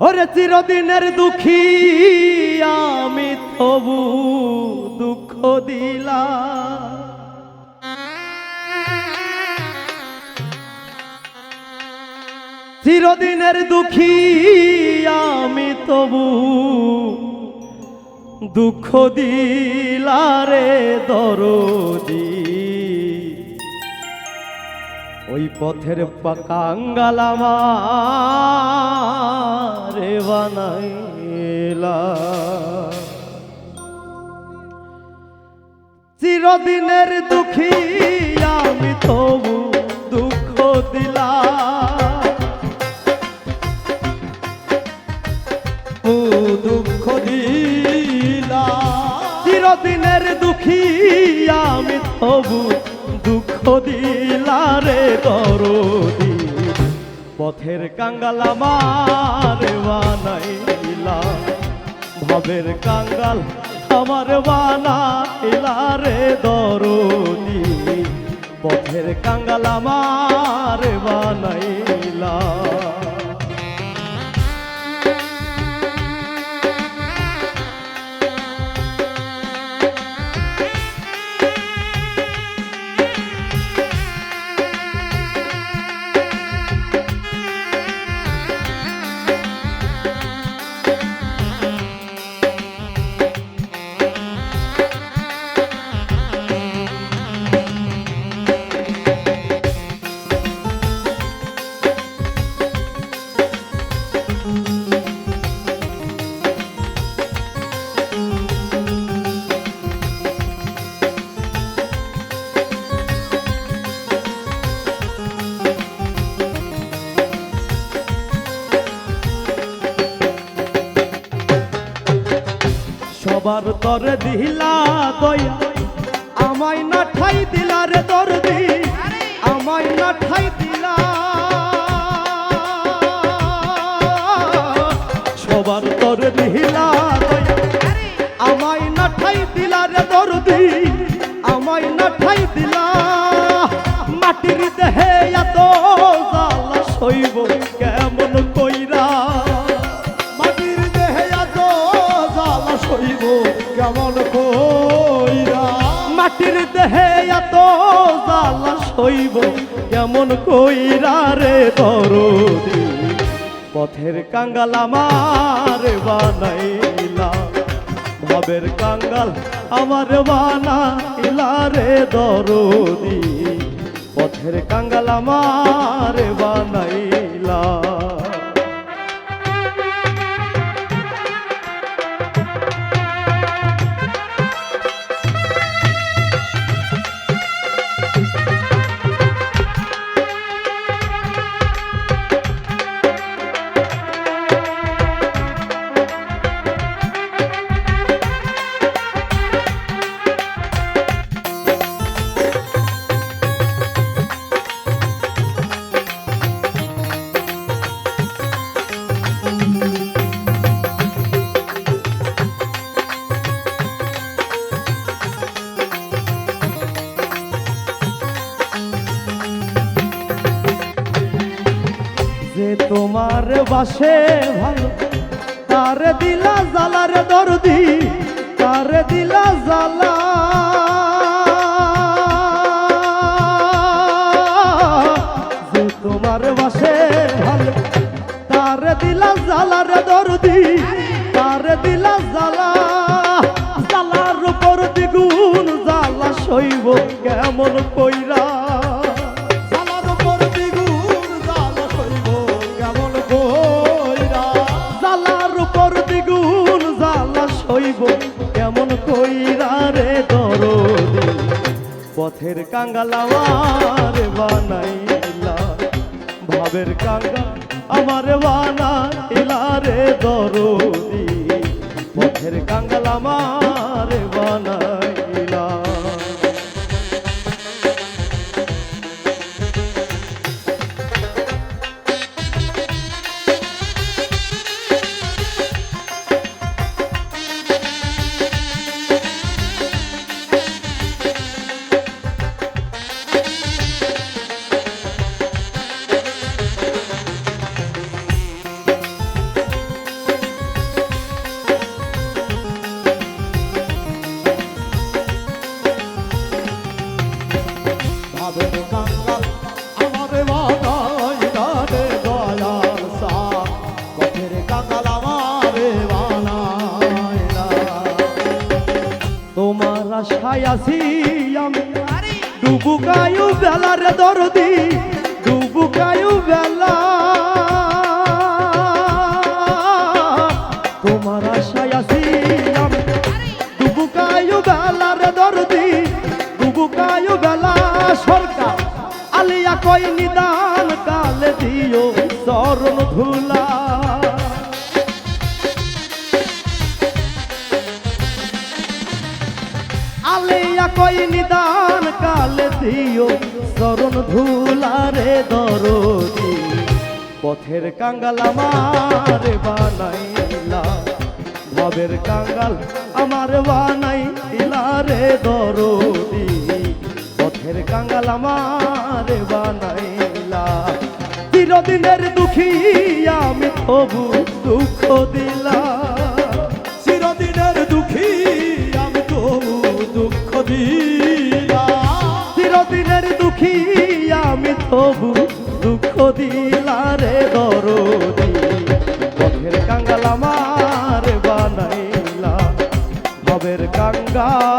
ওরে চিরদিনের দুঃখী আমি তবু দুঃখ দিলাম, চিরদিনের দুঃখী আমি তবু দুঃখ দিলারে দরদি। ওই পথের কাঙ্গাল আমারে বানাইলা, চিরদিনের দুঃখী আমি তবু দুঃখ দিলাম, দুঃখ দিলাম, চিরদিনের দুঃখী আমি তবু দুঃখ দিলারে দরদি। পথের কাঙ্গাল আমার বানাইলা, ভাবের কাঙ্গাল আমার বানাইলা রে দরদি। পথের কাঙ্গাল আমার বানাইলা। সবার তরে দিলা দয়া, আমায় না ঠাই দিলা রে দরদি, আমায় না ঠাই দিলা। সবার তরে দিলা দয়া, আমায় না ঠাই দিলা রে দরদি, আমায় না ঠাই দিলা। মাটির দেহে এত জ্বালা সইব কেমন কইরা, মাটির দেহে এত জ্বালা সইব কেমন কইরা, মাটির দেহে এত জ্বালা সইব কেমন কইরা রে দরদি। পথের কাঙ্গাল আমার বানাইলা, ভাবের কাঙ্গাল আমার বানাইলা রে দরদি। পথের কাঙ্গাল আমার বানাইলা। যে তোমার বাসে ভালো তারে দিলা জ্বালা রে দরদি, তারে দিলা জ্বালা। যে তোমার বাসে ভালো তারে দিলা জ্বালা রে দরদি, তারে দিলা জ্বালা। জ্বালার উপর দ্বিগুণ জ্বালা সইব কেমন কইরা, কেমন কইরা রে দরদি। পথের কাঙ্গাল আমার বানাইলা, ভাবের কাঙ্গাল আমার বানাইলা রে দরদি। পথের কাঙ্গাল আমার বানাইলা। আছি আমি ডুবুকায়ু বেলা রে দরদি ডুবুকায়ু বেলা তোমার আশায় আছি আমি ডুবুকায়ু বেলা রে দরদি ডুবুকায়ু বেলা সরকার আলিয়া কই নিদান কালে দিও চরণ ধুলা আলিয়া কই নিদান কালে দিও চরণ ধুলা রে দরদি পথের কাঙ্গাল আমার বানাইলা ভাবের কাঙ্গাল আমার বানাইলা রে দরদি পথের কাঙ্গাল আমার বানাইলা চিরদিনের দুঃখী আমি তবু দুঃখ দিলাম চিরদিনের দুঃখী আমি তবু দুঃখ দিলাম চিরদিনের দুঃখী আমি তবু দুঃখ দিলা রে দরদি পথের কাঙ্গাল আমার বানাইলা ভবের কাঙ্গাল